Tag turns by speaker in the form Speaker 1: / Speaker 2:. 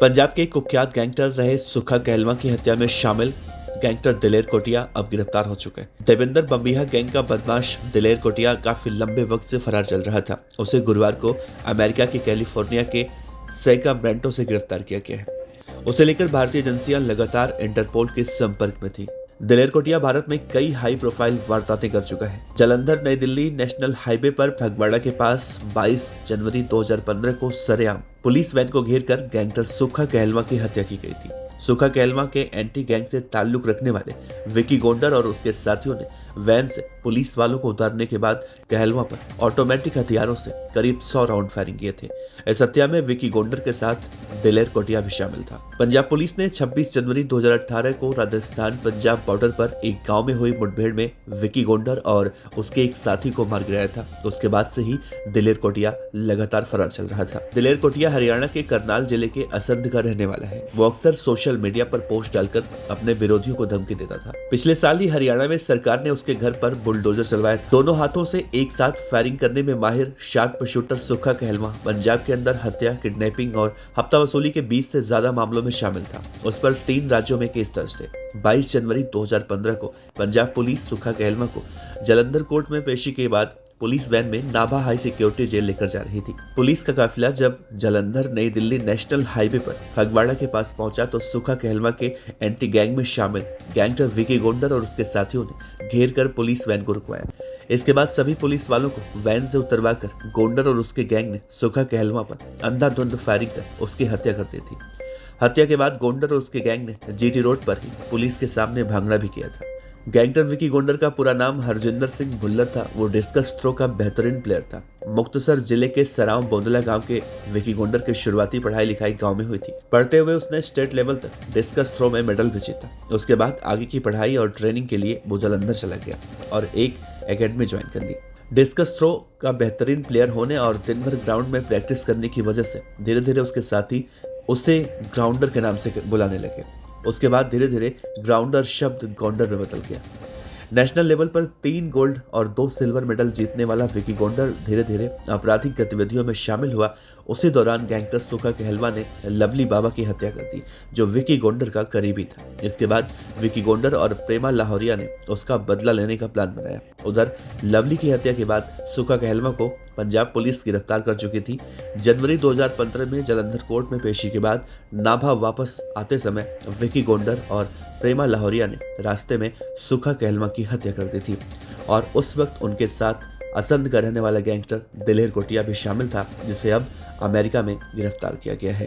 Speaker 1: पंजाब के कुख्यात गैंगस्टर रहे सुखा कहलवा की हत्या में शामिल गैंगस्टर दिलेर कोटिया अब गिरफ्तार हो चुके हैं। देवेंद्र बम्बिहा गैंग का बदमाश दिलेर कोटिया काफी लंबे वक्त से फरार चल रहा था। उसे गुरुवार को अमेरिका के कैलिफोर्निया के सैक्रामेंटो से गिरफ्तार किया गया है। उसे लेकर भारतीय एजेंसियां लगातार इंटरपोल के संपर्क में थी। दिलेर कोटिया भारत में कई हाई प्रोफाइल वारदातें कर चुका है। जालंधर नई दिल्ली नेशनल हाईवे पर फगवाड़ा के पास 22 जनवरी 2015 को सरेआम पुलिस वैन को घेर कर गैंगस्टर सुखा कहलवा की हत्या की गई थी। सुखा कहलवा के एंटी गैंग से ताल्लुक रखने वाले विकी गोंडर और उसके साथियों ने वैन से पुलिस वालों को उतारने के बाद कहलवा पर ऑटोमेटिक हथियारों से करीब 100 राउंड फायरिंग किए थे। इस हत्या में विकी गोंडर के साथ दिलेर कोटिया भी शामिल था। पंजाब पुलिस ने 26 जनवरी 2018 को राजस्थान पंजाब बॉर्डर पर एक गांव में हुई मुठभेड़ में विकी गोंडर और उसके एक साथी को मार गिराया था। उसके बाद से ही दिलेर कोटिया लगातार फरार चल रहा था। दिलेर कोटिया हरियाणा के करनाल जिले के असंध का रहने वाला है। वो अक्सर सोशल मीडिया पर पोस्ट डालकर अपने विरोधियों को धमकी देता था। पिछले साल ही हरियाणा में सरकार ने उसके घर पर बुलडोजर चलवाया था। दोनों हाथों से एक साथ फायरिंग करने में माहिर शार्प शूटर सुखा कहलवा पंजाब के अंदर हत्या, किडनैपिंग और हफ्ता वसूली के 20 से ज्यादा मामलों में शामिल था। उस पर 3 राज्यों में केस दर्ज थे। 22 जनवरी 2015 को पंजाब पुलिस सुखा कहलवा को जालंधर कोर्ट में पेशी के बाद पुलिस वैन में नाभा हाई सिक्योरिटी जेल लेकर जा रही थी। पुलिस का काफिला जब जालंधर नई दिल्ली नेशनल हाईवे पर फगवाड़ा के पास पहुंचा तो सुखा कहलवा के एंटी गैंग में शामिल गैंगस्टर विकी गोंडर और उसके साथियों ने घेर कर पुलिस वैन को रुकवाया। इसके बाद सभी पुलिस वालों को वैन से उतरवाकर गोंडर और उसके गैंग ने सुखा कहलवा पर अंधाधुंध फायरिंग कर उसकी हत्या कर दी थी। हत्या के बाद गोंडर और उसके गैंग ने जीटी रोड पर ही पुलिस के सामने भांगड़ा भी किया था। गैंगस्टर विकी गोंडर का पूरा नाम हरजिंदर सिंह भुल्लर था। वो डिस्कस थ्रो का बेहतरीन प्लेयर था। मुक्तसर जिले के सराव बोंदला गांव के विकी गोंडर की शुरुआती पढ़ाई लिखाई गांव में हुई थी। पढ़ते हुए उसने स्टेट लेवल तक डिस्कस थ्रो में मेडल भी जीता। उसके बाद आगे की पढ़ाई और ट्रेनिंग के लिए वो जालंधर चला गया और एक एकेडमी ज्वाइन कर ली। डिस्कस थ्रो का बेहतरीन प्लेयर होने और दिन भर ग्राउंड में प्रैक्टिस करने की वजह से धीरे धीरे उसके साथी उसे ग्राउंडर के नाम से बुलाने लगे। उसके बाद धीरे धीरे ग्राउंडर शब्द गोंडर में बदल गया। नेशनल लेवल पर 3 गोल्ड और 2 सिल्वर मेडल जीतने वाला विकी गोंडर धीरे धीरे आपराधिक गतिविधियों में शामिल हुआ। उसी दौरान गैंगस्टर सुखा कहलवा ने लवली बाबा की हत्या कर दी, जो विकी गोंडर का करीबी था। इसके बाद विकी गोंडर और प्रेमा लाहौरिया ने उसका बदला लेने का प्लान बनाया। उधर लवली की हत्या के बाद सुखा कहलवा को पंजाब पुलिस गिरफ्तार कर चुकी थी। जनवरी 2015 में जालंधर कोर्ट में पेशी के बाद नाभा वापस आते समय विकी गोंडर और प्रेमा लाहौरिया ने रास्ते में सुखा कहलवा की हत्या कर दी थी और उस वक्त उनके साथ असंध का रहने वाला गैंगस्टर दिलेर कोटिया भी शामिल था, जिसे अब अमेरिका में गिरफ्तार किया गया है।